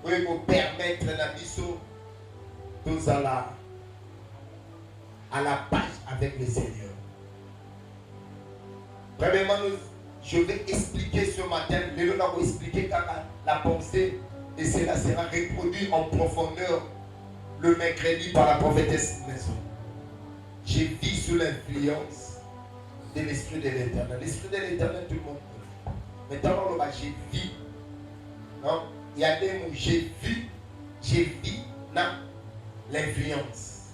Oui, pour permettre la mission tous à la page avec le Seigneur. Premièrement, je vais expliquer ce matin, nous allons expliquer la pensée et cela sera reproduit en profondeur le mercredi par la prophétesse Maison. J'ai vécu sous l'influence de l'Esprit de l'Éternel. L'Esprit de l'Éternel, tout le monde connaît. Maintenant, j'ai vu. Non? Il y a des mots, j'ai vu l'influence.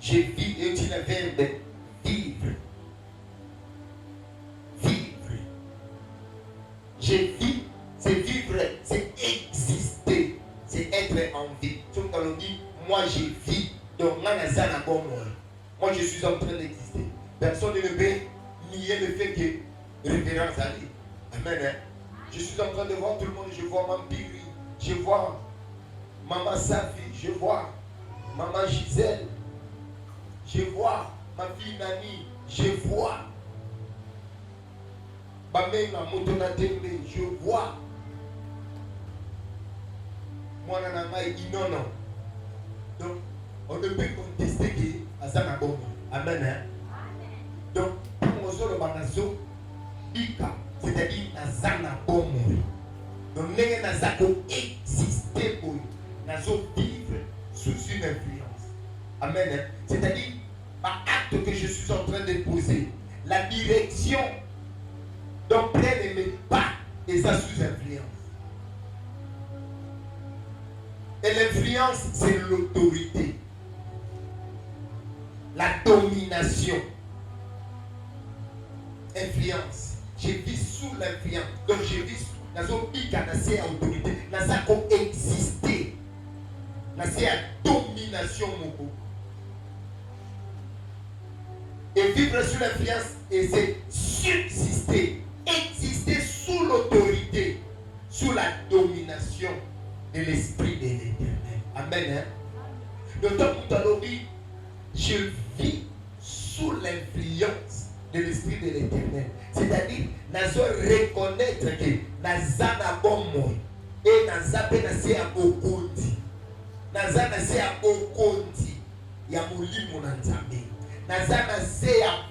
J'ai vu, et tu le verbe vivre. Vivre. J'ai vu, c'est vivre, c'est exister, c'est être en vie. Tout le monde dit, moi j'ai vu, donc moi je suis en train d'exister. Personne ne peut nier le fait que révérence à lui. Amen. Hein? Je suis en train de voir tout le monde, je vois Maman Piri, je vois Maman Safi, je vois Maman Gisèle, je vois ma fille Nani, je vois Bamenga Motona Tembe, je vois moi Nanamaï Inono. Donc, on ne peut contester que Azana Bomo. Amen. Hein? Donc, pour nous, le banazo, Bika, c'est-à-dire Azana Bomo. Donc, nous n'avons existé pour nous vivre sous une influence. Amen. Hein? C'est-à-dire, par acte que je suis en train de poser, la direction donc près de mes pas et ça sous influence. Et l'influence, c'est l'autorité, la domination. Influence. J'ai vu sous l'influence. Donc j'ai vu dans un pic à la autorité, dans sa coexister, dans sa domination. Et vivre sous l'influence, et c'est subsister, exister sous l'autorité, sous la domination de l'Esprit de l'Éternel. Amen. Hein? Le temps où tu as dit, je vis sous l'influence de l'Esprit de l'Éternel. C'est-à-dire, nous reconnaître que Nazana Bomo et Nazape Nasia Bokondi. Nazana Sea Bokondi. Yamuli Monanzame. Nazana Sea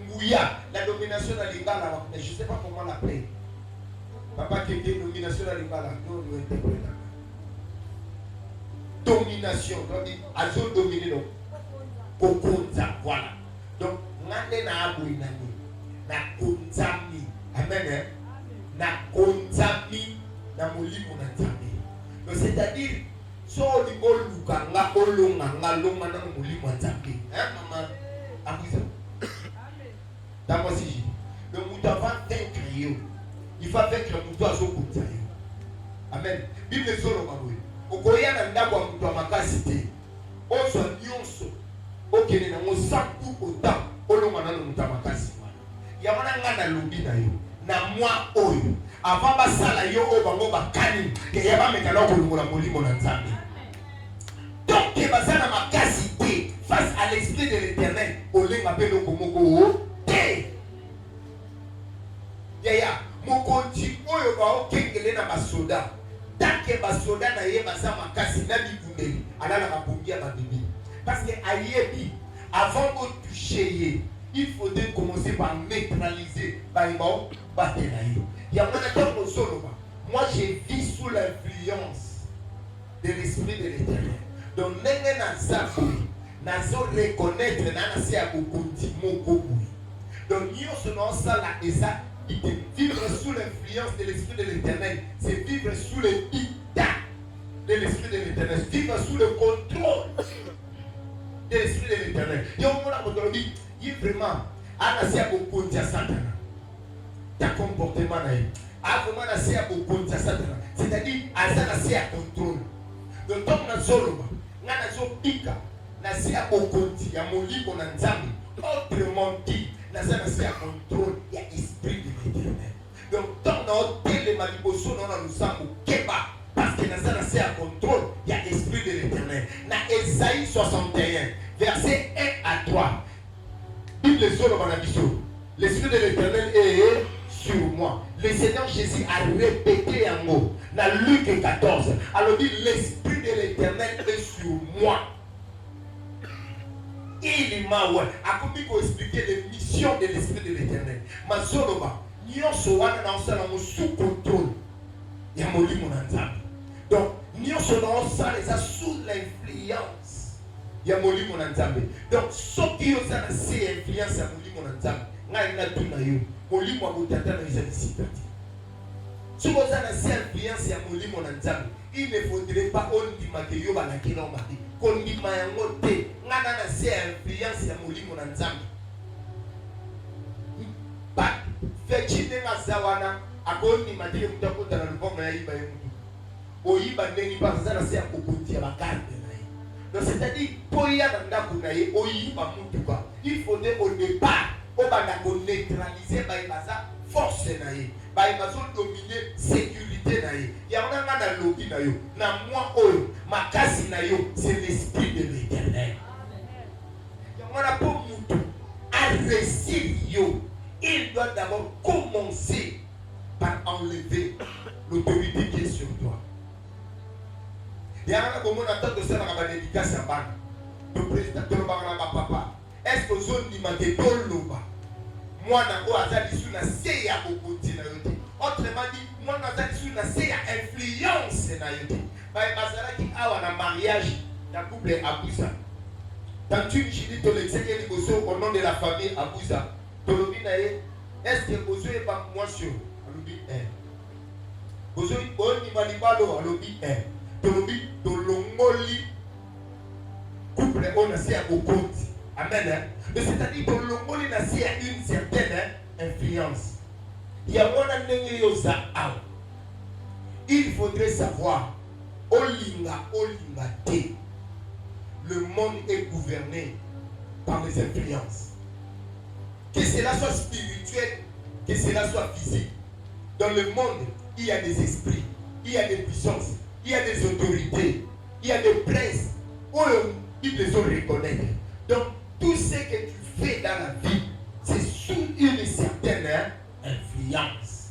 Mouya. La domination de l'Ingala, je ne sais pas comment l'appeler. Papa qui dit domination de l'Ingala, nous nous interprétons. Domination, donc ils ont dominé donc Kokonza, voilà. Donc ngane na abui nani na konzami, amen. Na konzami na molimo na nzambe. Donc c'est-à-dire so lingo lukanga olonga ngalonga na molimo na nzambe. Hein maman? Amusa. D'accord si. Donc nous devons vaincre yo. Il faut vaincre nous à so konza yo. Amen. Bible solo mabwe. Okoya na ndako ya mtu wa makasi te. Oso nyonso. Okene na mosaku ota olonga na mtu wa makasi wana. Ya wana ngana lobi na yo. Na mwa oyo. Avant basala yo o bango bakani ke ya bamekana kolongola molimo na nzambe. Donc ke basala makasi te face à l'esprit de l'Éternel. Olenga pe loko moko te. Ya mokonzi oyo ba okengele na basoda. Tant que basoda na ye basa makasi na bibundeli alala kabungia babibi parce que ayebi avant de toucher ye il faudrait commencer par neutraliser baïba batela ye ya mwana tango solo ba moi j'ai vu sous l'influence de l'Esprit de l'Éternel donc nenge na zaboui nazo reconnaître na nasi ya bokonzi moko boui donc nyonso na osala eza vivre sous l'influence de l'Esprit de l'Éternel, c'est vivre sous le dictat de l'Esprit de l'Éternel, vivre sous le contrôle de l'Esprit de l'Éternel. Il y a un moment où dit, il y a vraiment, Anasia beaucoup de Satan, ta comportement là, vraiment Anasia beaucoup de Satan, c'est-à-dire Anasia contrôle. Donc comme na zolo, na zo pika, Nasia beaucoup de ya molibo na nzambi, autrement dit, Nasia contrôle, il y a esprit de l'Éternel. Donc, tant dans les maliboso, nous sommes au Keba, parce que Nasia contrôle, il y a esprit de l'Éternel. Dans Ésaïe 61, verset 1 à 3, Bible solo manabiso, l'esprit de l'Éternel est sur moi. le Seigneur Jésus a répété un mot dans Luc 14. Alors dit, l'Esprit de l'Éternel est sur moi. Il m'a expliqué les missions de l'Esprit de l'Éternel. Ma zoloba, nyonso wana na osala mo sous contrôle ya molimo na nzambe. Donc nyonso na osala sous l'influence ya molimo na nzambe. Donc soki osala c'est influence ya molimo na nzambe. Ngai na tuna yo molimo wa botata na isa disipati. Si vous avez cette influence ya molimo na nzambe, il ne faudrait pas ondima ke yo balaki na omaki. Kondima yango te, ngana na cette influence ya molimo na nzambe. Ba fechine ngazawana akondima te mtakota na lupongo ya iba yemutu. Oyiba ndeni ba zana se akokoti ya bakande na ye. Donc c'est-à-dire poya na ndako na ye oyiba mutuka. Il faudrait au départ obanda ko neutraliser ba ibaza force na ye. Ba ibazo dominer sécurité na ye. Ya ngana na lobi na yo. Na moi oyo makasi na yo c'est l'esprit de l'Éternel. Ya ngana po mutu a réussir yo. Il doit d'abord commencer par enlever l'autorité qui est sur toi. Il y a un moment où on a une dédicace à Ban. Le président de papa. Est-ce que zone d'image Toloba? Moi, je suis na seya bokoti na yote. Autrement dit, moi, je suis na seya influence na yote. Bah, bazala qui a un mariage d'un couple Abouza. Dans une chili to l'exécuter au nom de la famille Abouza. Tolobi na ye. Est-ce que vous avez pas moi sur alobi un? Vous avez bon imalibalo alobi un. Tolobi tolongoli couple on a c'est à bokoti. Amen. Mais c'est-à-dire que l'ongoli n'a une certaine influence. Il y a il faudrait savoir, olinga te, le monde est gouverné par les influences. Que cela soit spirituel, que cela soit physique. Dans le monde, il y a des esprits, il y a des puissances, il y a des autorités, il y a des princes. Ils les ont reconnaître. Donc, tout ce que tu fais dans la vie, c'est sous une certaine influence.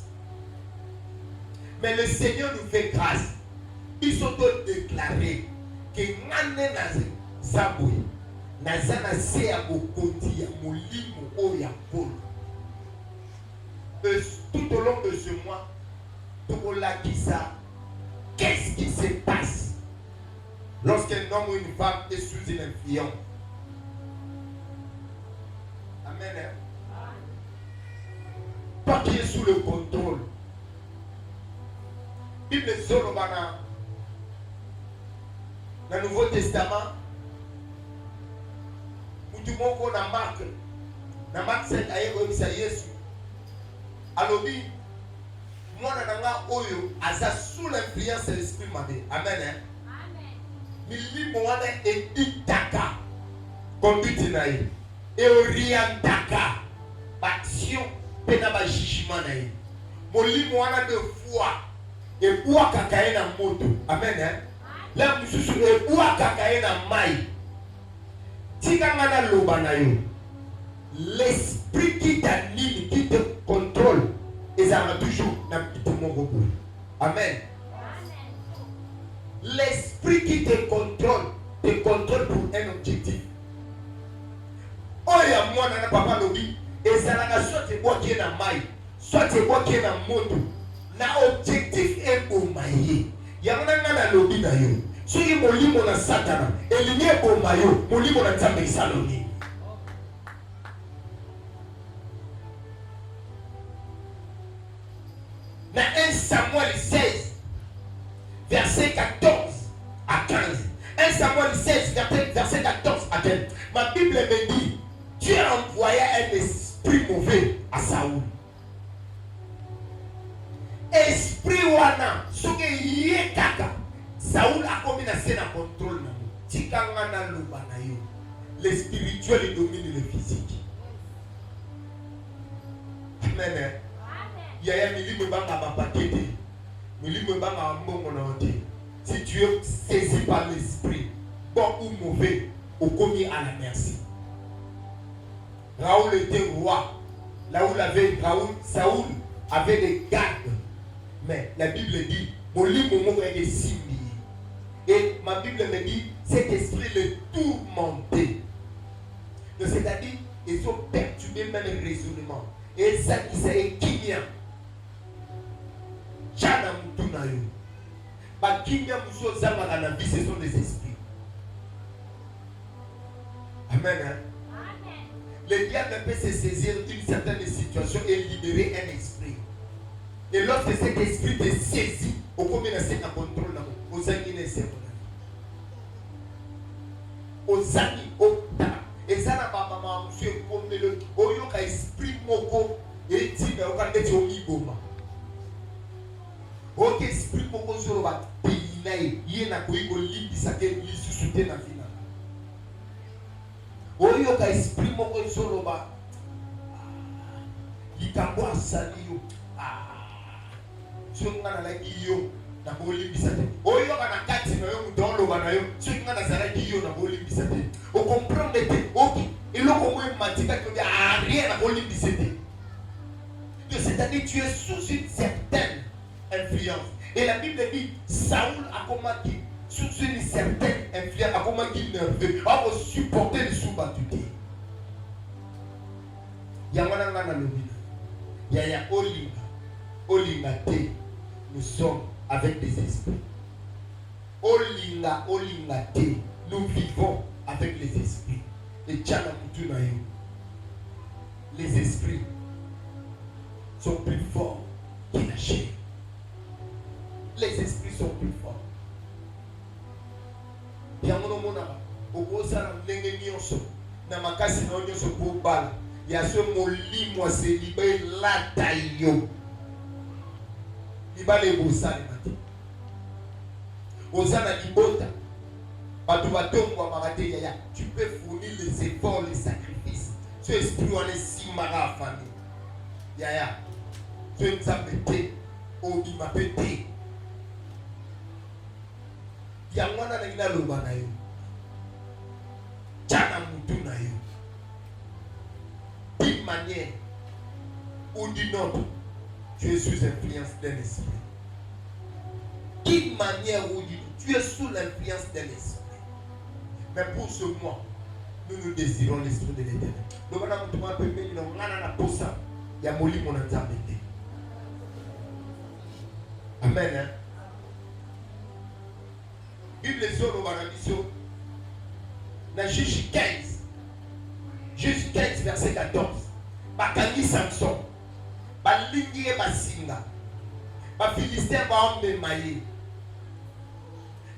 Mais le Seigneur nous fait grâce. Ils sont tous déclarés que Nane Zaboué, Nazana Sea Bokoti, Molimo Oya Polo. Tout au long de ce mois, tout l'a dit ça. Qu'est-ce qui se passe lorsqu'un homme ou une femme est sous une influence? Amen. Toi qui es sous le contrôle. Bible Zorobana. Dans le Nouveau Testament, nous disons qu'on a marqué. Dans Marc 5, il y a Jésus. Alors, moi, oyo asa sous l'influence de l'esprit mauvais. Amen. Mili moana editaka conduite naïe et orientaka action pena ba jugement naïe. Moli moana de foi et bois kakaye na moto. Amen. Là mususu e bois kakaye na mai. Tika ngana loba na yo. L'esprit qui t'anime, qui te contrôle, et ça va toujours dans tout mon repos. Amen. L'esprit qui te contrôle pour un objectif. Oh, il y a moi, papa lobby, et ça n'a soit tu bois qui est dans maille, soit tu bois qui est dans moto. L'objectif est au maillé. Il y a un lobby d'ailleurs. Si il mon lit, mon satana, et il y a au maillot, mon lit, mon attamé saloni. Dans 1 Samuel 16, verset 14 à 15. 1 Samuel 16, verset 14 à 15. Ma Bible me dit, Dieu a envoyé un esprit mauvais à Saoul. Esprit wana, ce que yé kaka, Saoul a commis un contrôle. Tikangana lubanayo. Le spirituel domine le physique. Amen. Il y a un milieu de bapakete, milieu de bapakete. Si tu es saisi par l'esprit, bon ou mauvais, au commis à la merci. Raoul était roi. Là où l'avait Saoul avait des gardes. Mais la Bible dit, et ma Bible me dit, cet esprit le tourmentait. C'est-à-dire, ils ont perturbé même le raisonnement. Et ça qui c'est Kimia. Chana Mutunayo. Bah, Kimia Muso Zamara na vie, ce sont des esprits. Amen. Hein? Amen. Le diable peut se saisir d'une certaine situation et libérer un esprit. Et lorsque cet esprit te saisit, au combien de temps contrôle aux amis ne s'est aux amis au temps. Et ça n'a pas maman, monsieur, comme le oyoka esprit moko et tibe au cas de omiboma. Ok, esprit moko sur le bat, pays yena koigo libi sake lisusuté na vina. Oyoka esprit moko sur le bat, likambo asali yo. Sungana la giyo na boli bisate. Oyo kana kati na yo mudondo bana yo. Sungana za la giyo na boli bisate. O comprendre que OK, et le comment matika que rien na boli bisate. C'est-à-dire tu es sous une certaine influence. Et la Bible dit Saoul a combattu sous une certaine influence, a combattu nerveux, a supporter le sous-battuté. Yamana na lobina. Ya Olinga te. Nous sommes avec des esprits. Olinga te. Nous vivons avec les esprits. Et Tchana Mutunayo. Les esprits sont plus forts que la chair. Les esprits sont plus forts. Yamonomona. Okosana mnenge nyonso. Na makasi na nyonso po bala. Ya so molimo se libe lata yo. Ibale bosale mate. Osana libota. Batubatongo marate yaya. Tu peux fournir les efforts, les sacrifices. Ce esprit on est si mara famille. Yaya. Tu es m'sapete. Obi mapete. Yangwana na ina loba na yo. Chana mutu na yo. D'une manière ou d'une autre, tu es sous l'influence d'un esprit. D'une manière ou d'une autre, tu es sous l'influence d'un esprit. Mais pour ce mois, nous désirons l'esprit de l'Éternel. Nous allons nous trouver un peu mieux. Nous allons pour ça. Il y a Moli mon entendement. Amen. Hein? Bible sur le Barabisio. Dans Juge 15. Juge 15, verset 14. Bakani Samson. Balingi et Basinga. Bafilistin va en mémailler.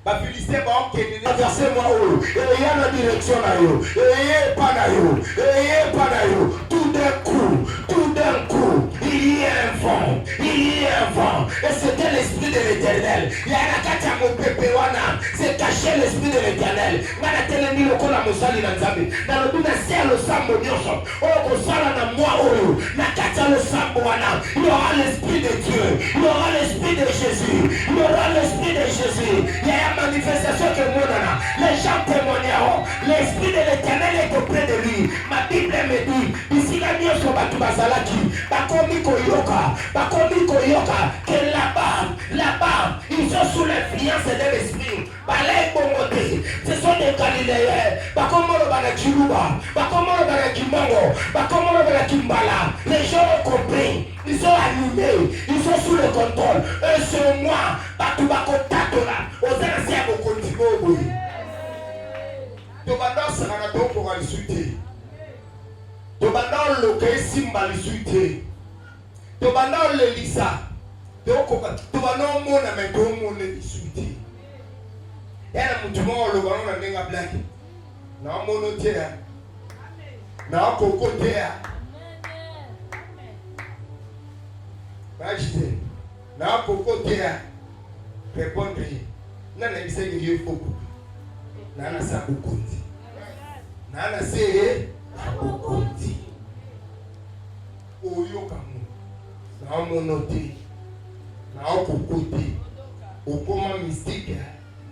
Bafilistin va en kéner. Versez-moi où. Et il y a la direction là. Et pas là. Et pas là. Tout d'un coup, il y a un vent. Et c'était l'esprit de l'Éternel. Il y a la katia mon pépé wana. C'est caché l'esprit de l'Éternel. Mana telemi le kola musali na nzambe. Na lobi na ciel le sambo nyonso. O ko sala na moi oyo. Na katia le sambo wana. Il y aura l'esprit de Dieu. Il y aura l'esprit de Jésus. Il y aura l'esprit de Jésus. Il y a une manifestation que mon nana. Les gens témoigneront. L'esprit de l'Éternel est auprès de lui. Ma Bible me dit. Ici la nyonso batu bazalaki. Bakomi koyoka. Que là-bas, ils sont sous l'influence de l'esprit. Balai Bomote, ce sont des Galiléens. Bakomoro Banakiruba, Bakomoro Banakimango, Bakomoro Banakimbala. Les gens ont compris, ils sont animés, ils sont sous le contrôle. Eux sur moi, Batubako Tatola, aux anciens au continent. Tobanda Saranato pour aller suiter. Tobanda Loke Simba le suiter. Tobanda le Lisa. Tobanda Mona mais Domone le suiter. Yana mutumo lo bana ndenga black. Na mono tea. Na koko tea. Bajite. Na koko tea. Répondre. Nana bise ngiye foko. Nana sabu konti. Nana seye sabu konti. Oyo kamu. Na mono te. Na koko te. Okoma mystique.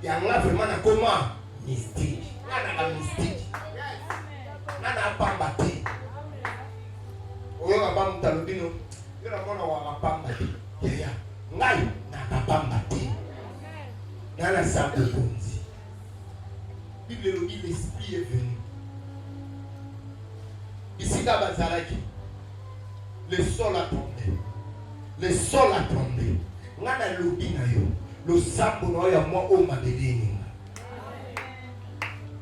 Il y a vraiment un comment mystique. Il y a un mystique. Il y a un pambati. Il y a un pamtalobino. yo na mona wa pamba te ya ngai na pamba te na sa konzi. Bible le dit l'esprit est venu ici dans Bazaraki. Le sol a tombé. Le sol a tombé. Ngana lobi na yo. Le sambo na yo moi o mabeleni.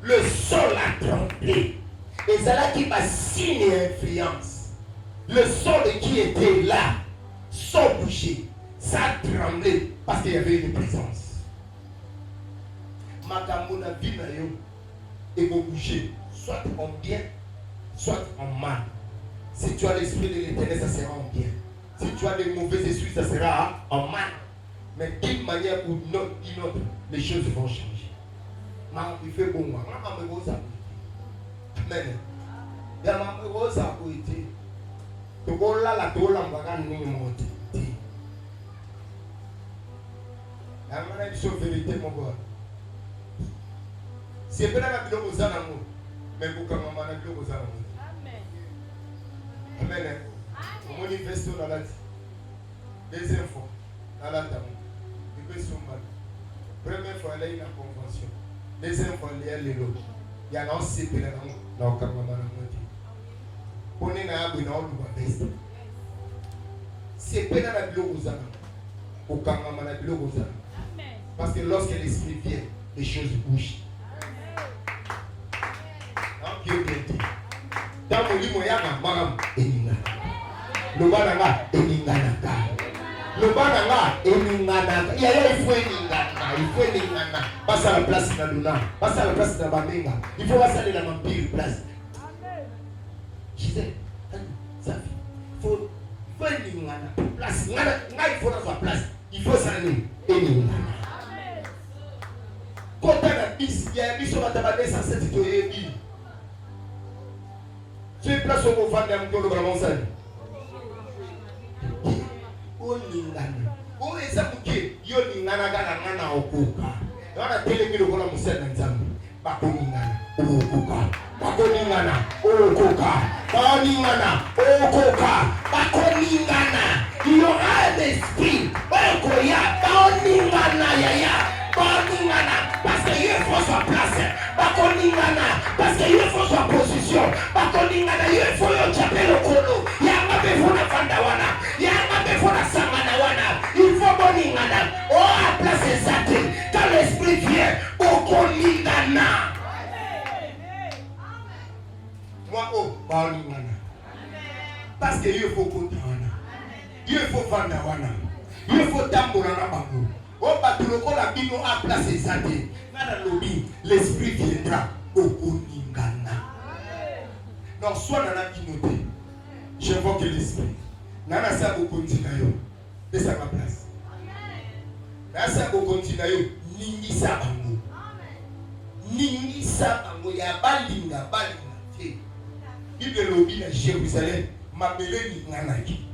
Le sol a tremblé. Et ça qui m'a signe et influence. Le sol qui était là, sans bouger, ça a tremblé parce qu'il y avait une présence. Makamona vie na yo et vous bouger, soit en bien, soit en mal. Si tu as l'esprit de l'éternel, ça sera en bien. Si tu as des mauvais esprits, ça sera en mal. Mais d'une manière ou d'une autre, les choses vont changer. Il fait bon. Amen. Il y a un peu de ça pour être. Tu vois là, la toile en bagarre n'est monte. La manière de vérité, mon gars. C'est pas la bilan aux amours, mais vous comme maman la bilan aux amours. Amen. Amen. On manifeste dans la vie. Deuxième fois, dans la table. Il peut se mal. Première fois, elle a une convention. Deuxième fois, elle a l'élo. Il y a un CP là dans le maman la moitié. On est là, on est dans le veste. C'est pas dans la bilan aux amours. Au camp maman la bilan aux amours. Parce que lorsque l'esprit vient, les choses bougent. Dans mon lit, maram eningana. Le bananga eningana. Le bananga eningana. Il faut eningana. Il faut eningana. Passe à la place de Luna. Passe à la place de Bamenga. Il faut passer dans la vampire place. Je disais, ça il faut eningana. Place. Il faut dans sa place. Il faut s'aller eningana. Quand on a bis, il y a un bis sur la table sans cette situation. Tu es place au fan d'un peu de vraiment ça. Oh ningana. Oh esa buke. Yo ningana gana ngana okuka. Wana tele kilo kola musena nzambi. Bako ningana. Okuka. Bako ningana. Okuka. Bako ningana. Okuka. Bako ningana. You are the spirit. Bako ya. Bako ningana ya. Parce qu'il faut sa place. Parce qu'il faut sa position. Il faut chaper le colo. Il y a un peu de fandawana. Il y a un peu de samanawana. Il faut boningana. Oh, à place exacte. Quand l'esprit vient, au koningana. Moi, oh, boningana. Parce qu'il faut koningana. Il faut fandawana. Il faut tambourana bango. Oh, batuloko la bino a placé ça. Nana lobi, l'esprit viendra au koningana. Non, soit dans la communauté, j'invoque l'esprit. Nana sa au koningana. De sa place. Nana sa au koningana. Ningi sa bango. Ningi sa bango ya balinga. Bible lobi na Jérusalem, mabele ningana ki.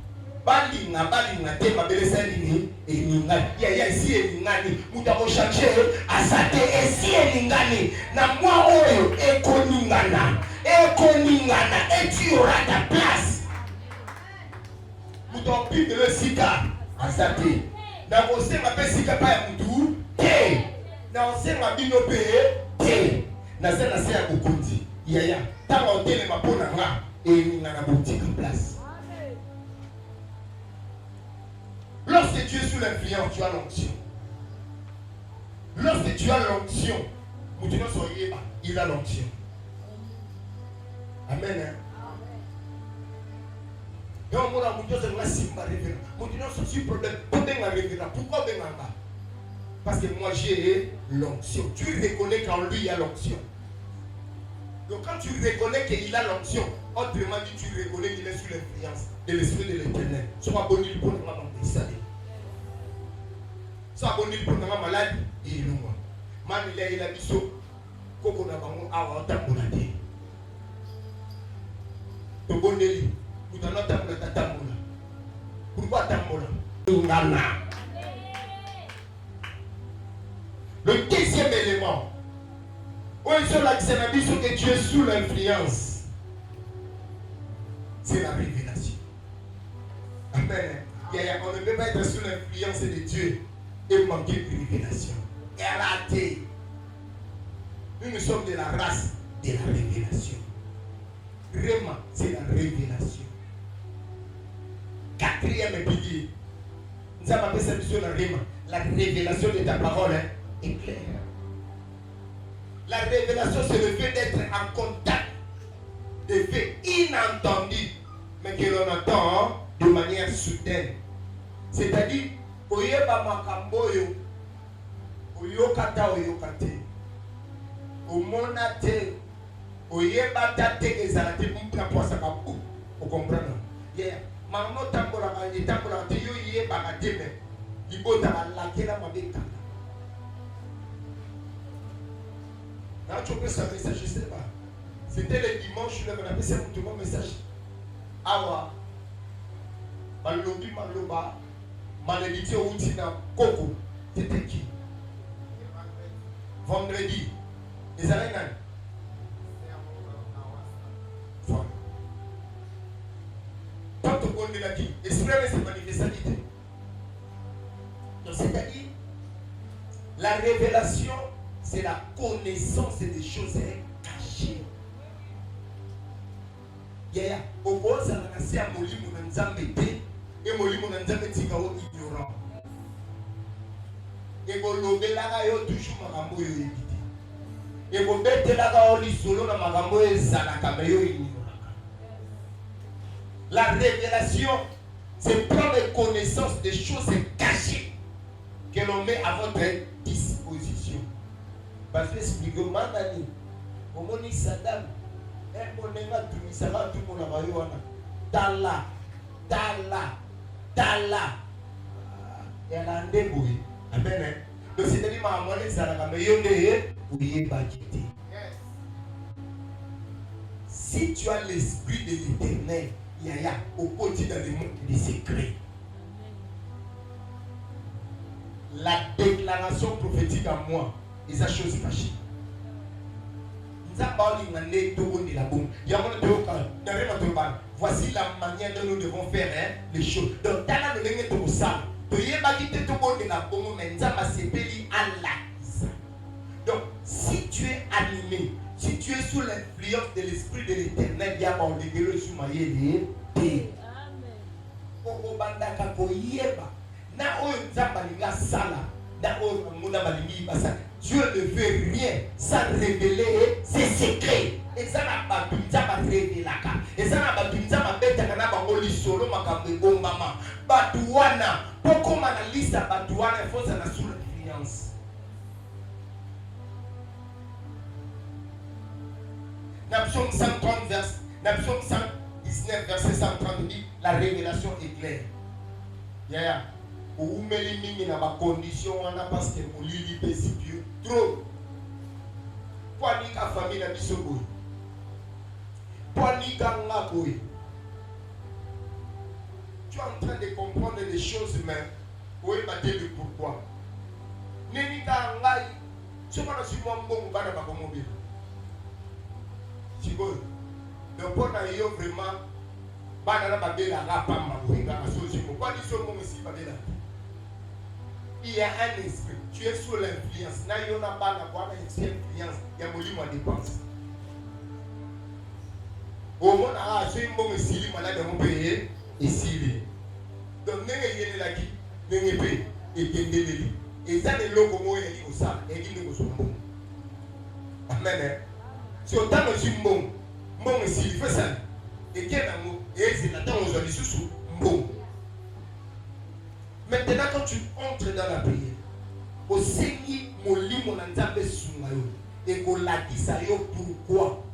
Balinga te mabele salini eningani ya esi eningani mutako changer asate esi eningani na moi oyo ekoningana et tu auras ta place mutako pindele sika asate na kosenga pe sika pa ya mutu te na osenga bino pe te na sena se ya kokonzi ya tanga otele mapona nga eningana botika place. Lorsque tu es sous l'influence, tu as l'onction. Lorsque tu as l'onction, il a l'onction. Amen. Donc, moi, pourquoi parce que moi, j'ai l'onction. Tu reconnais qu'en lui, il y a l'onction. Donc, quand tu reconnais qu'il a l'onction, autrement dit, tu reconnais qu'il est sous l'influence de l'esprit de l'éternel. Sois bon, il pour nous sois bon, il pour nous malade. Et nous, man, il a biso. Koko na bango awa tambolade. To bondeli, tu t'en as tambola. Pourquoi tambola? Le deuxième élément, où ils sont là, c'est la vision que tu es sous l'influence. C'est la révélation. Amen. On ne peut pas être sous l'influence de Dieu et manquer de révélation. Et raté. Nous sommes de la race de la révélation. Vraiment, c'est la révélation. Quatrième pilier. Nous avons appelé ça sur la réma. La révélation de ta parole est claire. La révélation, c'est le fait d'être en contact des faits inattendus, mais que l'on entend de manière soudaine. C'est-à-dire, oyeba makamboyo, oyokata oyokate, omonate, oyeba tate ezalate mpuna poisa kapu, vous comprenez? Yeah. Maman tambola te yo yeba kateme, libota la mabeka. Là, tu peux savoir message, je ne sais pas. C'était le dimanche, je l'avais appelé ça pour tout mon message. Awa, Malobi Maloba, malédiction Outina, Coco. C'était qui? Vendredi. Les années nan. Voilà. Tant que bon de la vie, exprimer ses manifestations. Donc, c'est-à-dire, la révélation, c'est la connaissance des choses cachées. Yeah, au beau ça n'a pas à molimo na nzambe et molimo na nzambe tika o ignorant. Et go lobelaka yo toujours makambo yo yebite. Et go betelaka o lisolo na makambo ezalaka me yo ignoraka. La révélation, c'est prendre connaissance des choses cachées que l'on met à votre disposition. Parce que explique manani omoni Saddam monenga tumisaka tout mon abayoana tala ya ndeboui amen. Donc c'est-à-dire ma monnaie ça la meilleur oui bakité. Si tu as l'esprit de l'Éternel, yaya au côté dans le monde des secrets. La déclaration prophétique à moi, et sa chose cachée. Voici la manière dont nous devons faire les choses. Donc, si tu es animé, si tu es sous l'influence de l'esprit de l'Éternel, il y a un degré sur ma yéli. Dieu ne veut rien sans révéler ses secrets. Et ça n'a pas tout ça va révéler là. Et ça n'a pas tout ça va mettre dans la bangoli solo makambo maman. Batouana, pourquoi ma liste à Batouana il faut ça la sous l'influence. Dans Psaume 130 verset, dans Psaume 119 verset 130 dit la révélation est claire. Yeah. Ou meli mingi na ba condition wana parce que molili pesi Dieu trop. Pour ni ka famille na biso boy. Pour ni ka nga boy. Tu es en train de comprendre les choses mais oui baté le pourquoi. Neni ka ngai soma na si mo mbongo bana ba komobi. Siboy. Donc pour na yo vraiment bana na ba bela rapamba boy ka asosi mo. Kwa ni so mo si ba bela. Il y a un esprit, tu es sous l'influence. N'a yon a pas d'avoir une influence. Il y a molimo à dépense. Au moins, je suis bon ici, malade mon pays ici. Donc, n'est-ce pas là qui n'est pas et qui est et ça les locaux moi et au ça et qui nous sommes bons. Amen. Si autant nous sommes bons, bon ici il fait ça et qui est l'amour et c'est là dans nos sous bon. Maintenant, quand tu entres dans la prière, au Seigneur, mon lit, mon anzambe soumayo, et qu'on l'a dit ça, pourquoi?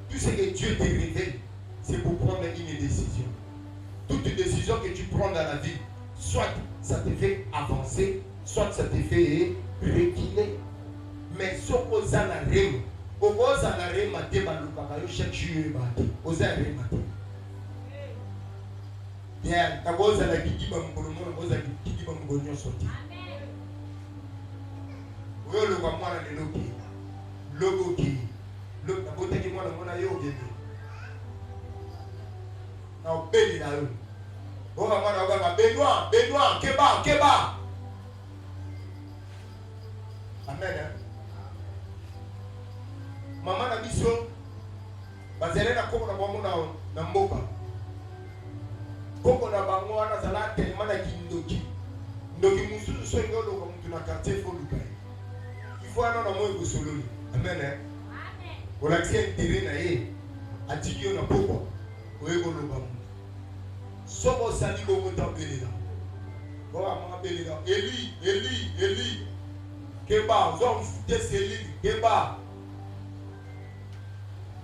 Tout ce que Dieu te révèle, c'est pour prendre une décision. Toute décision que tu prends dans la vie, soit ça te fait avancer, soit ça te fait reculer. Mais ce qu'on a la rime, au beau à la rime, chaque jour, aux arrêts. Bien, kaboza la kikiba mbolomo na boza kikiba mbonyo soti. Amen. Wewe lo kwa mwana de logo ki. Lo kabota ki mwana mwana yo gebe. na obeli na yo. Oka mwana oka Benoît, keba. Amen. Mama na biso bazele na koko na bango na mboka. Koko na bango wana zala tellement na kindoki. Ndoki mususu so ngolo ko mutu na quartier fo luka. Il faut ana na moyo bosololi. Amen. Amen. Ola tia intérêt na ye. Atikio na poko. Oyego loba mu. Sobo sali bo mo tambeli na. Ko ama beli na. Eli. Keba, zon fute seli, keba.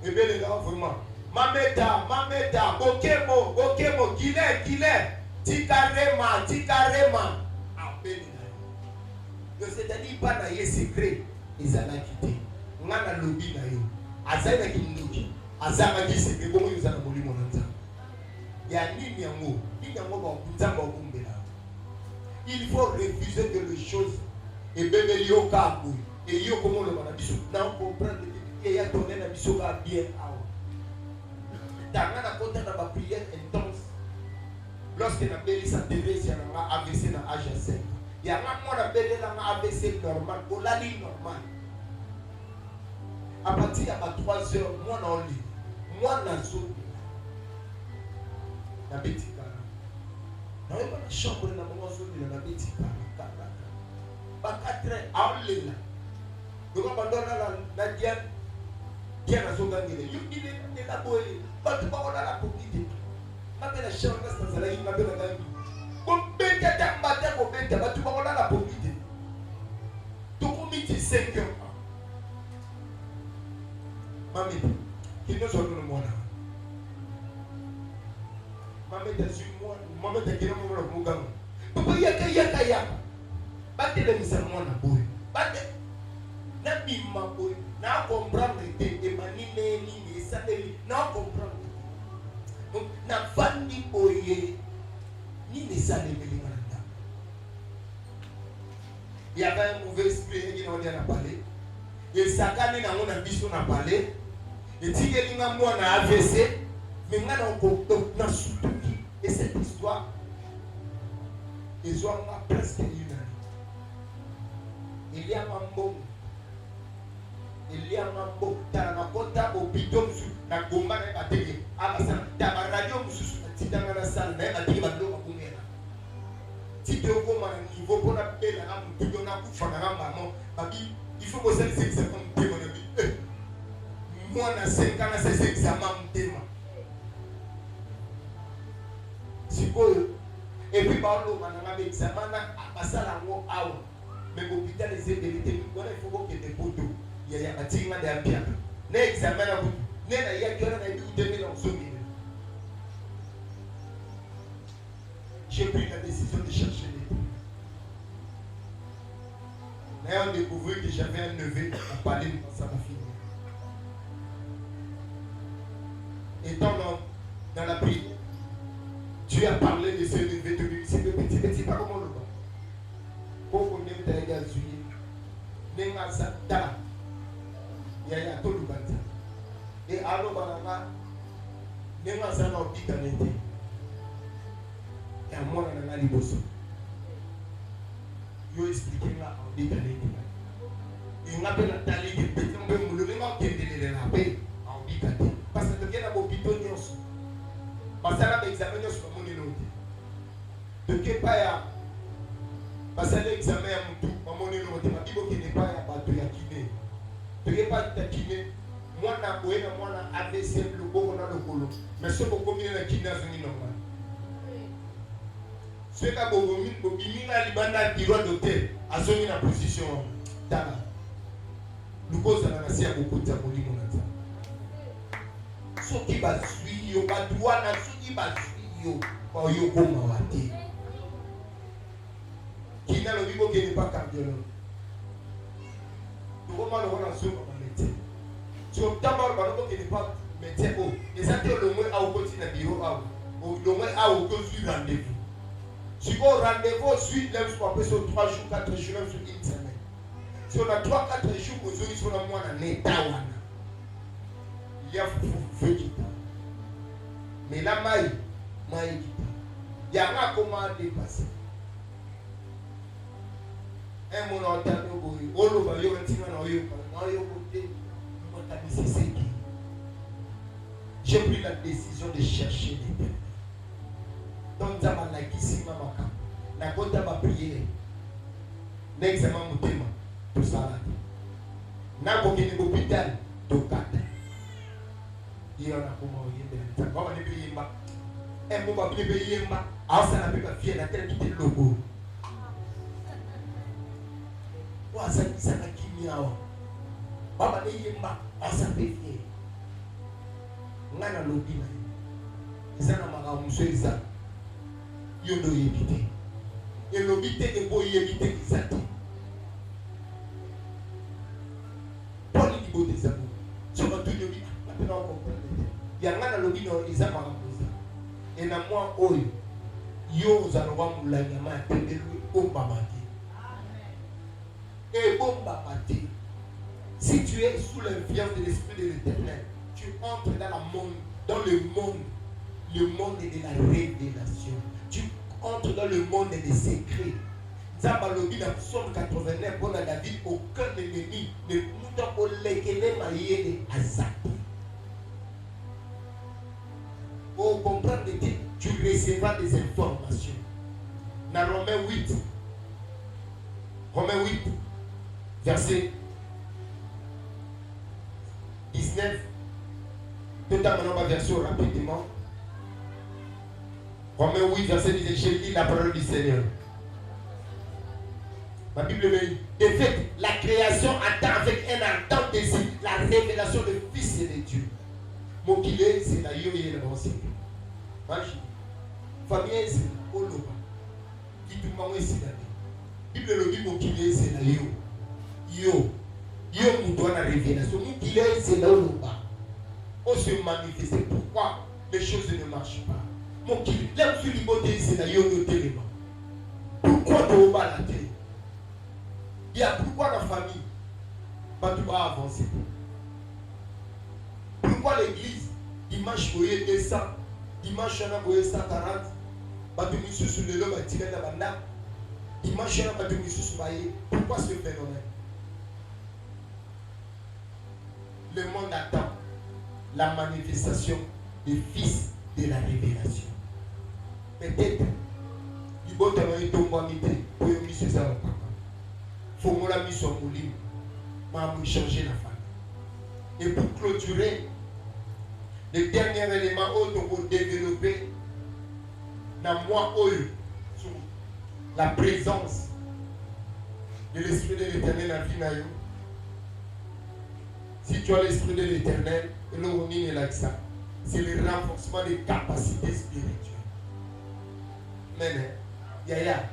Ebele ga vraiment. Mameda, bokemo, gile. Tikarema. Abeli na. Yo c'est-à-dire pas na ye secret, ezala kité. Ngana lobi na yo. Azana kinduki. Azana ki secret bomo yo zana molimo na nzambe. Ya nini yango ba kunzamba okumbela. Il faut refuser que les choses et bébé yo kabu et yo comme le manabiso na comprendre que ya donné na biso ka bien awa. Tanga na kota na ba prière intense. Lorsque na beli sa Thérèse ya na AVC na âge 5. Ya na mwana beli na AVC normal, bolali normal. À partir ya ba 3 heures moi na oli. Moi na zo na beti kana. Na yo na chambre na mo zo na beti kana. Bakatre aolela. Donc abandonne la Diane. Diane a son gagné. Il est là pour elle. Pas de parole à la communauté. Ma belle chambre, c'est ça. Il m'a bien gagné. Bon, bête à matin, bon bête, pas de parole à la communauté. Tout comité 5 ans. Mamie, qui nous sommes le monde. Mamie, t'as su moi. Mamie, t'as qui nous sommes le monde. Papa, yaka. Bate le miserement na boy. Bate na bima boy. Na comprendre te emanine ni sadeli. Na comprendre. Donc na fandi boye ni ne sadeli ngana. Il y avait un mauvais esprit qui n'a rien à parler. Et sakani na ngona biso na parler. Et tigeli nga moi na AVC. Mais ngana ko na sutuki. Et cette histoire ils ont presque une. Il y a un bon tarakota au bidon na gomba na bateke abasa ta radio mususu titanga na salle na bateke badlo kumela tite okoma na niveau pona bela na mutudo na kufa na ngamba babi il faut bosser les examens mtema na bi moi na 5 ans na ces examens mtema sikoyo et puis balo mananga examen na basala ngo awa. Mais l'hôpital les ébélité, il faut que des poteaux. Il y a un bâtiment de Ampia. N'examen à bout. Il y a que l'on a eu 2000 en somme. J'ai pris la décision de chercher les pots. Là, on découvrit que j'avais un neveu à parler de ça m'a fini. Étant dans la prière, Dieu a parlé de ce neveu, de lui, c'est petit, pas comment le voir. Koko nemta ya zuye nenga sata ya to lubanta e alo bananga nenga sana obika nete ya mwana na ngali boso yo expliquer la obika nete e ngape na tali ke petombe mulo nenga kendelele na pe obika te parce que kena bobito nyonso basala ba examen nyonso ba moni note de ke pa ya basala examen ya mutu mamoni note mabibo ke ne pa ya bato ya kine to ke pa ta kine mwana boena mwana AVC le boko na lokolo mais ce boko mine na kine azoni normal ce ka boko mine bobimi na libanda bureau d'hôtel azoni na position tala lukoza na nasi ya bokota molimo na ta soki bazwi yo badwana soki bazwi yo ba yo koma wate kina lo bibo ke ne pas cardiologue to koma lo na so ba médecin so tabar ba lo ke ne pas médecin o les acteurs le moins au côté na bureau au le moins au to suivre rendez-vous si on rendez-vous suite là je peux sur 3 jours 4 jours sur une semaine si on a 3-4 jours aux autres sur la mois na neta wana il y a feu qui mais la maille Il y a un comment dépasser. Un mon entendre au loba yo ntina na yo pa yo côté moi ta nécessité. J'ai pris la décision de chercher l'Éternel. Donc ça m'a like ici mama na kota ba prière. N'examen mutema tout ça là. Na ko kini hôpital to kata. Il y a comment yemba. Ça va ne payer yemba. Et mon ba payer yemba. Ah ça na pas fier la tête quitter le logo. Wasakisaka kimia wa baba ne yemba asapefie ngana lobina izana maka musweza yondo yebite elobite ke boy yebite kisati poli di bote zabu soka tu yobi apena comprendre ya ngana lobina izana maka musa ena moi oyo yo zalwa mulanya ma tendelu bomba. Et bon bapati. Si tu es sous l'influence de l'Esprit de l'Éternel, tu entres dans le monde de la révélation. Tu entres dans le monde des secrets. Zabalobi dans Psaume 89, bon à David, aucun ennemi ne peut pas l'équilibrer maïe à Zaki. Pour comprendre que tu recevras des informations. Dans Romains 8, verset 19. Totalement ma version rapidement. Romains 8, verset 19. J'ai lu la parole du Seigneur. Ma Bible me dit, de fait, la création attend avec un ardent désir la révélation du Fils de Dieu. Mon kilé, c'est la yoye le bon siècle. Magie. Famille, c'est la oloba. Qui tout le monde est si la Bible le dit, mon kilé, c'est la yo. Yo mouton la révélation. Mon kilé, c'est la oloba. On se manifeste. Pourquoi les choses ne marchent pas? Mon kilé, là où tu liberté, c'est la yo téléma. Pourquoi tu vas la terre? Il y a pourquoi la famille tu vas avancer. Pourquoi l'église dimanche vous voyez 200, dimanche vous voyez 140, dimanche pourquoi ce phénomène? Le monde attend la manifestation du Fils de la révélation. Peut-être il faut faut la mise en moulin, pour changer la famille. Et pour clôturer, le dernier élément pour développer dans moi sur la présence de l'Esprit de l'Éternel dans la vie. Si tu as l'Esprit de l'Éternel, c'est le renforcement des capacités spirituelles. Mais, Yaya,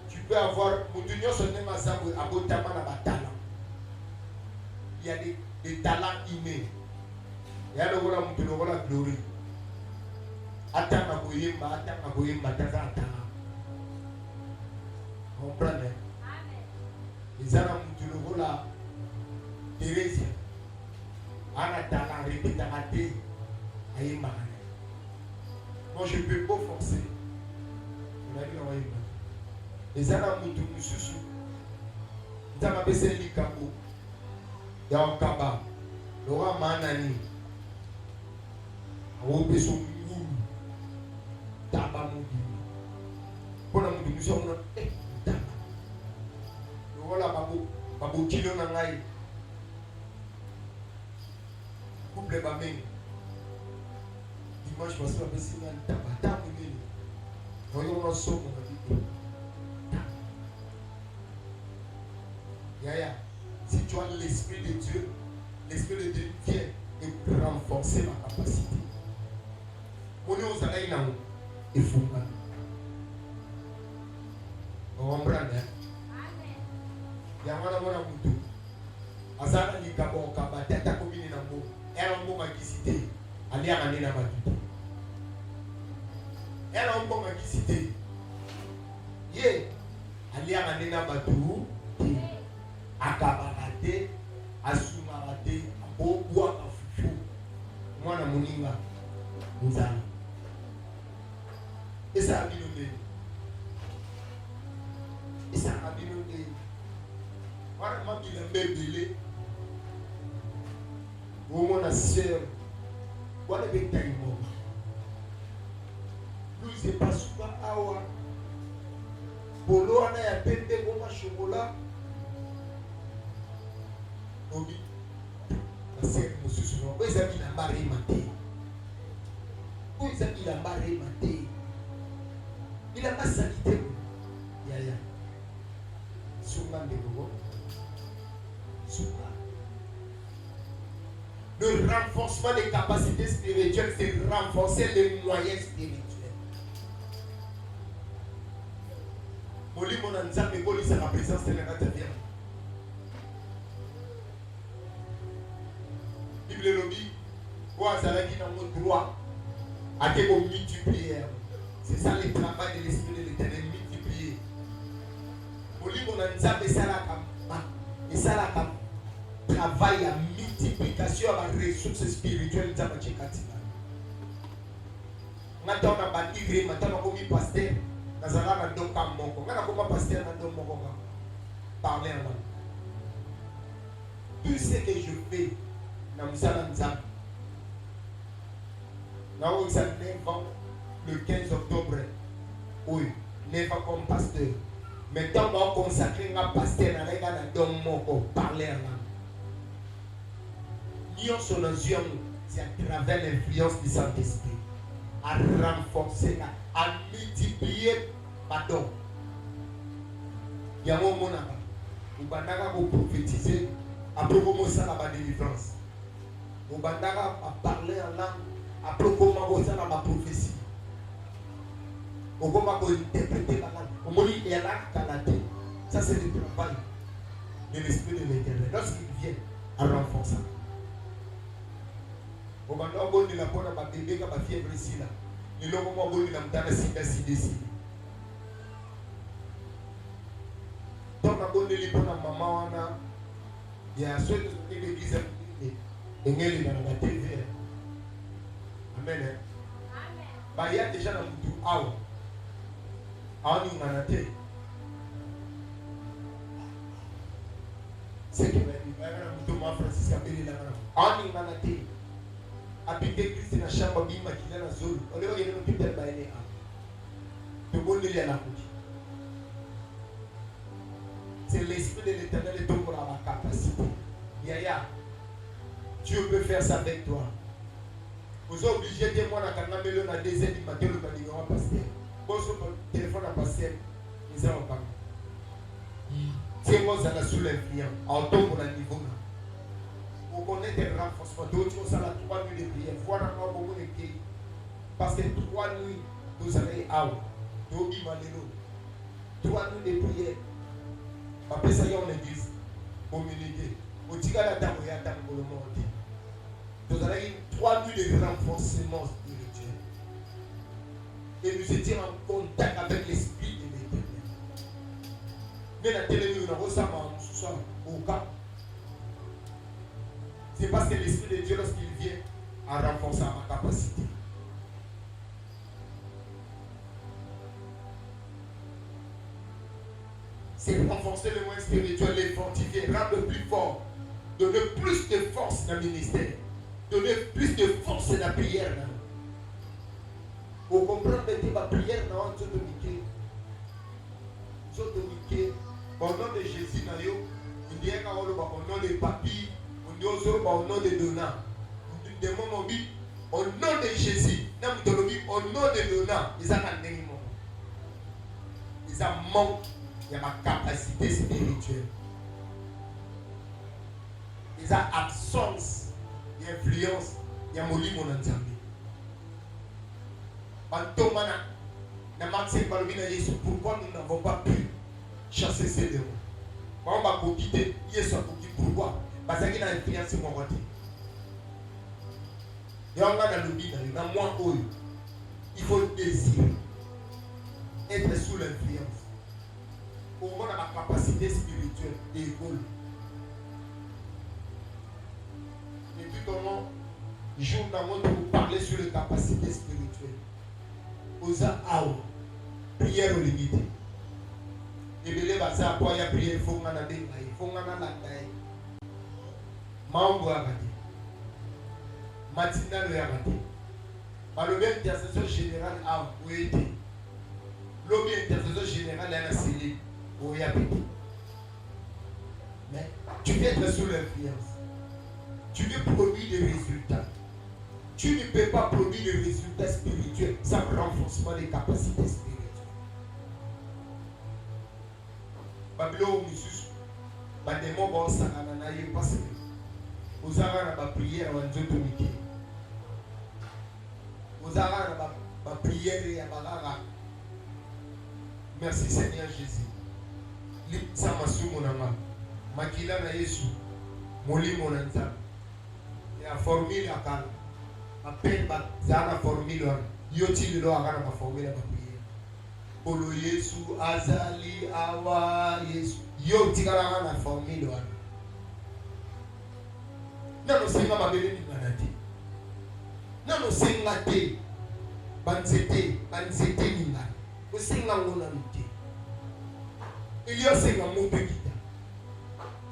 tu peux avoir, il y a des talents innés. Il y a le gloire. Comprenez? Les gens ont la Thérèse. Ana talent répétaté. Moi je ne peux pas forcer. Les gens ont mutu mususu. Ils ont appelé ça l'ikabo. Il y a un kaba. Le roi Manani. A opé son moulou. Taba moulou. Pour la moulou, nous sommes là. Taba. Le roi là, babo kilo nangai. Couple bameng. Dimanche, je pense que c'est un taba. Taba moulou. Voyons nos sommes. Yaya, si tu as l'Esprit de Dieu vient et renforcer ma capacité. Mon nom est Alain et Fouga. On comprend, hein? Yamana Mona Moutou. Azana Likabo Kaba, Tata Komine Nambo, Erambo Makisite, Alia Anena Matutu. Erambo Makisite. Ye, Alia Anena Matutu. Akabarate, asumarate, aboua kafufu. Mwana muninga, muzana. Et ça a bien noté. Voilà, moi, il a bébé. Vous, mon sœur, voilà, avec ta immoble. Nous, c'est pas souvent awa. Polo, on a peine de goma chocolat. Obi, la sœur, monsieur, souvent, vous avez la marée maté. Vous avez la marée maté. Il a pas salité. Yaya. Souvent, de goma. Souvent. Le renforcement des capacités spirituelles, c'est renforcer les moyens spirituels. Moli mon anzambe boli sa présence de la vie. Bible lobby, quoi ça l'a dit dans mon droit, à te multiplier. C'est ça le travail de l'esprit de l'Éternel, multiplier. Moli mon anzambe ça la travail à multiplication à la ressources spirituelles dans ma tchekatina. Maintenant on a bâti, maintenant on a mis pasteur. Nazala na doka moko. Ngana koma pasteur na doka moko. Parler en langue. Tout ce que je fais na musala nzambe. Na o ça 9 ans le 15 octobre. Oui, 9 ans comme pasteur. Maintenant on va consacrer un pasteur na lega na doka moko parler en langue. Nion son yeux, c'est à travers l'influence du Saint-Esprit à renforcer, à multiplier pardon. Il y a un moment où on va prophétiser après comment ça la délivrance. On va parler en langue après comment ça la prophétie. On va interpréter la langue. On va dire là Canada. Ça c'est le travail de l'esprit de l'Éternel. Lorsqu'il vient à renforcer. On va dire la bonne à bébé qui a fièvre ici là. Et là on va dire la mutana si. Donc, on a dit que maman il y a ceux qui l'église et il y a la TV. Amen. Il y a déjà dans le tout. C'est que le Francis a appelé la habiter Christ dans la chambre qui est dans la zone. On va dire que tout est baillé. Tout le monde est à la couche. C'est l'esprit de l'Éternel et tombe à ma capacité. Yaya, Dieu peut faire ça avec toi. Vous êtes obligé de moi dans le million à 2h du matin, le numéro pasteur. Bon, sur le téléphone à pasteur, ils ont pas. C'est moi qui suis sous l'influence. En tombe au niveau. Vous connaissez des renforcements. D'autres choses, ça a 3 nuits de prière. Voilà comment vous voulez. Parce que 3 nuits, vous allez out. 3 nuits de prière. Après ça, il y a une église, communiquer. Au Tigala Damo, il y a Damo pour le monde. Vous avez 3 nuits de renforcement spirituel. Et nous étions en contact avec l'esprit de l'Éternel. Mais la télévision, on a reçu ça au cas. C'est parce que l'esprit de Dieu, lorsqu'il vient, a renforcé ma capacité. C'est renforcer le moyen spirituel, les fortifier, rendre plus fort, donner plus de force dans le ministère, donner plus de force dans la prière. Vous comprenez que ma prière dans un au nom de Jésus, il y a au nom de papi, au nom de Donna. Au nom de Jésus, au nom de Donna, ils ont manqué. Il y a ma capacité spirituelle. Il y a absence d'influence. Il y a mon lit, mon ensemble. Pourquoi nous n'avons pas pu chasser ces démons? On va quitter. Pourquoi? Parce qu'il a influencé mon côté. Il y a un gars dans le bide, il faut désirer être sous l'influence. Au moment de ma capacité spirituelle d'école. Et puis comment jour dans mon pour parler sur les capacités spirituelles. Osa aou. Prière au limite. ebele baza po ya prière fonga na benga fonga na landa maombo ya kati matinalo ya kati balobi intercession générale a oete lobi intercession générale ya na seli oya pete mais tu veux être sous l'influence, tu veux produire des résultats. Tu ne peux pas produire des résultats spirituels sans renforcement des capacités spirituelles. Babylone, les démons vont s'arranger parce que vous avez la prière en autonomie. Vous avez la prière et la barara. Merci Seigneur Jésus. Ça m'a su mon amour. Makila na Yesu. Molimo na nzambe. Ya formule ya kala. Appel zana formule wana yoti lilo akana ma formule ba prière bolo Yesu azali awa Yesu yoti kala na formule wana nano senga mabele ni manati nano senga te banzete ni ngana o senga ngona mite iliyo senga moto kita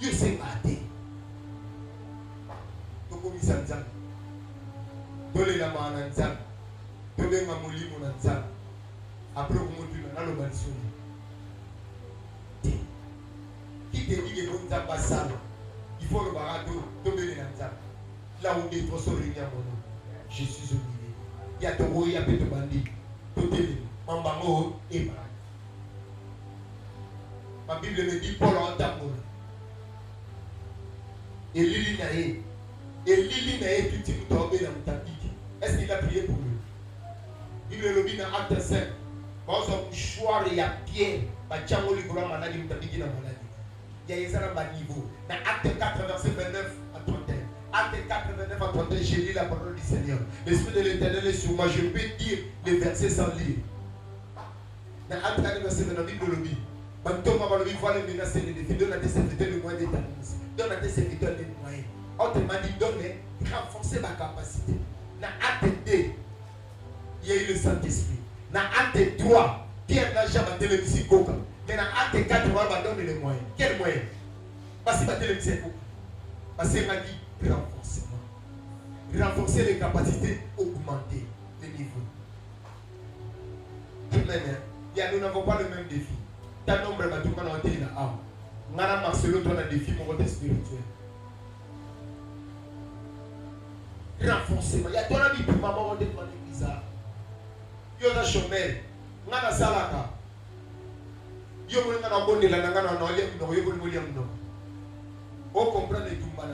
yo senga te to komisa nzambe dole la maana nzambe tobenga molimo na nzambe après kumutuna nalo banisoni qui te dit que nzambe asala il faut le barato tobele na nzambe là où des trosso réunis mon nom je suis au milieu ya to ya peto bandi totele mambango et bara ma Bible me dit Paul en tambour et lili na e tout le temps na mutaki. Est-ce qu'il a prié pour lui? Il le dit dans Acte 5. Bon, son choix il y a Pierre. Bachango li kola maladi mutaki na maladi. Il y a un bas niveau. Dans Acte 4 verset 29 à 31. Acte 4 29 à 31, j'ai lu la parole du Seigneur. L'esprit de l'Éternel est sur moi. Je peux dire les versets sans lire. Dans Acte 4 verset 29, il le dit. Bantoma va le voir les menaces et les défis. Donne à tes serviteurs les moyens d'établir. Donne à tes serviteurs les moyens. Autrement dit, donne, renforcer ma capacité. Dans Acte 2, il y a eu le Saint-Esprit. Dans Acte 3, Pierre n'a jamais télévisé Coca. Mais dans Acte 4, on va donner les moyens. Quels moyens? Parce qu'il va téléviser Coca. Parce qu'il m'a dit renforcement. Renforcer les capacités, augmenter les niveaux. Amen. Nous n'avons pas le même défi. Tant nombre de tout le monde a été là. On a Marcelo, on a un défi pour votre spirituel. Renforcement. Il y a ton ami pour maman, on est dans l'église. Il y a un chômeur. On a un salaka. Il y a un bon élan, on a un oliam. On comprend les tout mal.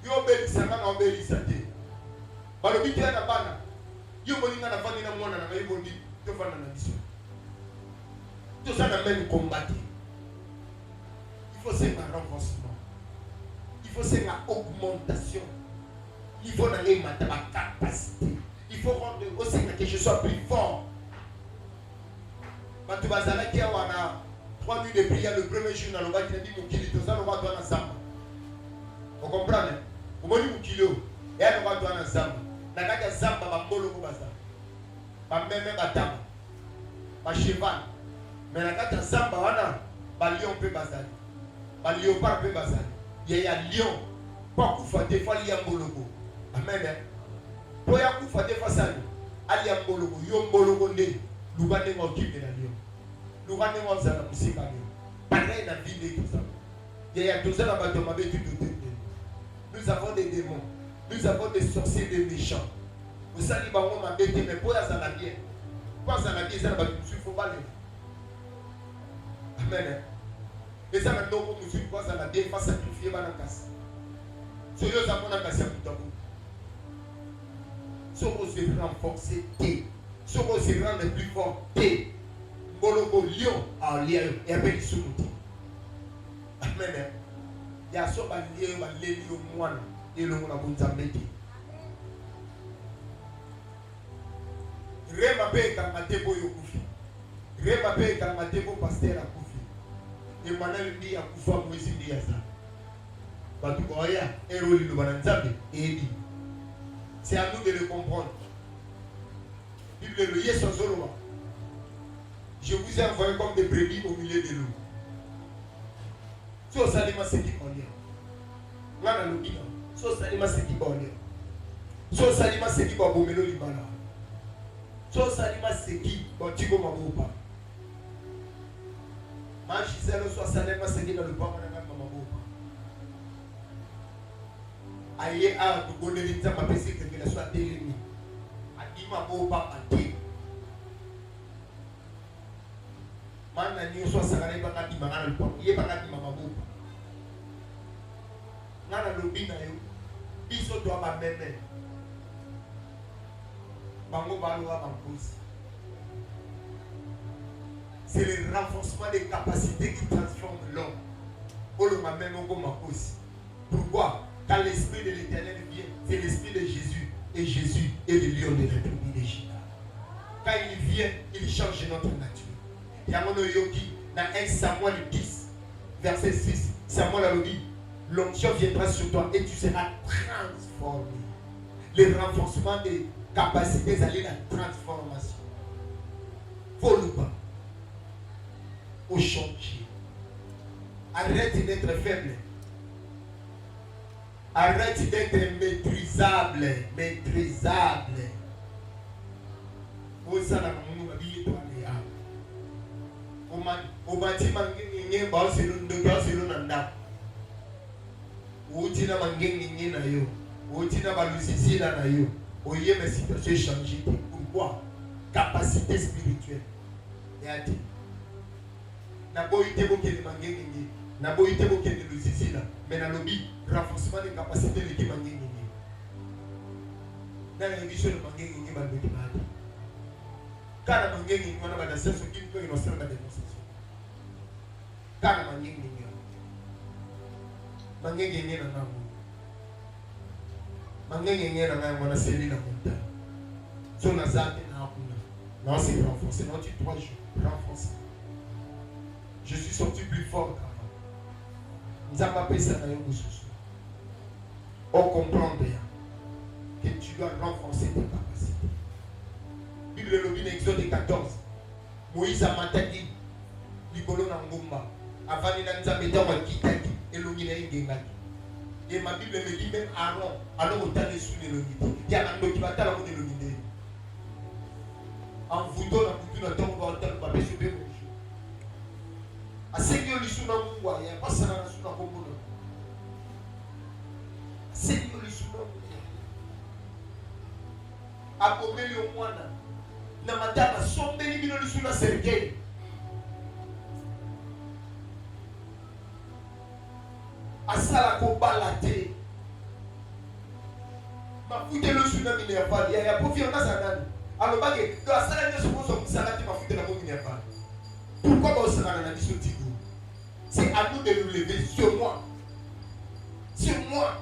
Il y a un bel salaka, on a un bel salaka. Mais le but est de la banane. Il y a un bon élan, on a un bon élan, on a un bon élan. Tout ça n'a même combattu. Il faut c'est un renforcement. Il faut c'est une augmentation. Il faut aller ma capacité. Il faut rendre aussi que je sois plus fort. Quand tu vas à la guerre, on a 3 nuits de prière le premier jour dans le bas qui a dit mon kilo, tout ça, on va doit ensemble. Vous comprenez? Vous voyez mon kilo, et on va doit ensemble. N'a qu'à zamba, ma molo, ma même batama, ma cheval. Mais n'a qu'à zamba, on a lion peut bazali, ma léopard peut bazali. Il y a un lion, pas koufa des fois liambologo. Amen. Pour y koufa des fois ça, aliambologo, yombologo ne, lugane ngokime na lion. Lugane ngozana musika ne. Pareil na vie de tout ça. Il y a tout ça dans ma tombe tout. Nous avons des démons, nous avons des sorciers, des méchants. Vous savez, on m'a bêté, mais pour la saladier, pour la saladier, ça va nous faut pas les. Amen. Et ça maintenant, comme nous sommes quoi, ça va bien, pas sacrifier ma casse. Soyez à mon casse à tout. Soyez se renforcer, soyez se rendre plus fort, Mologo lion à lion et avec les sous-moutons. Amen. Il y a so lion, lion moine et le monde a bon zambéti. Rema pe kangatebo yokufi. Rema pe kangatebo pasteur akufi. Emmanuel ndi akufa mwezi ndi yasa. Batu koya eroli lo bananzabe edi. C'est à nous de le comprendre. Bible le Yesu zolowa. Je vous ai envoyé comme des brebis au milieu de l'eau. So salima c'est qui on est. Ngana lobina. So salima c'est qui on est. So salima c'est qui ba bomelo libala. So salima c'est qui ba tigo mabopa. Ma Gisèle so salima c'est qui dans le papa na mabopa. Aye a to bonne nza ma pesi que la soit télé. Adima bopa ati. Mana ni so sagara ibanga di mangana lupa ye banga di mama bopa ngana lobina yo biso to aba meme bango balo aba mposi. C'est le renforcement des capacités qui transforme l'homme. Olo ma même ngo makosi. Pourquoi? Quand l'esprit de l'Éternel vient, c'est l'esprit de Jésus et Jésus est le lion de la tribu de Juda. Quand il vient, il change notre nature. Yamono Yogi, dans 1 Samuel 10, verset 6, Samuel a dit, l'onction viendra sur toi et tu seras transformé. Le renforcement des capacités, aller la transformation. Faut le pas. Au chantier. Arrête d'être faible. Arrête d'être maîtrisable. Maîtrisable. Obati mangenye ba selundu ba selunanda. Utina mangenye na yo. Utina balusisila na yo. Oye mes situations changées. Pourquoi? Capacité spirituelle. Et a dit. Na boite bokene mangenye. Na boite bokene lusisila. Mais na lobby renforcement des capacités de qui mangenye. Na l'émission de mangenye ba lobby ba. Kana mangenye mwana ba daseso qui peut nous servir de démonstration. Kana mangenye mangenye na nangu. Mangenye na nangu na seli na montagne. So na zate na hakuna. Non, c'est renforcé. Non, tu 3 jours. Renforcé. Je suis sorti plus fort qu'avant. Nous avons appelé ça dans le sous. On comprend bien que tu dois renforcer tes capacités. Bible le Lobin Exode 14. Moïse a mataki. Likolo na ngomba. Avant il a dit à Médor Kitaki. Et l'Obin a dit. Et ma Bible me dit même Aaron. Alors autant de sous l'Obin. Il y a un autre qui va t'aller au l'Obin. En vous donnant la boutique, on va entendre papier sur le a Seigneur lisuna mungwa ya pasana na suna kombono. Seigneur lisuna mungwa. Akomeli omwana na madama sombeli bino lisuna Sergei. Asala ko balate. Mafute le suna mine ya fali ya confiance na nani. Alobage do asala ne supposons musala mafute na mine ya fali. Pourquoi on sera dans la mission Tigo? C'est à nous de nous lever sur moi. Sur moi.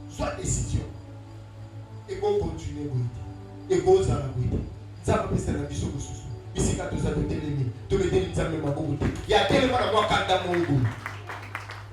Soit décision. Et qu'on continue. Et qu'on s'en a goûté. Ça va passer la mission de Soussou. Ici, quand tu as été l'ennemi, tu me dis que tu as même beaucoup. Il y a tellement de moi quand tu as mon goût.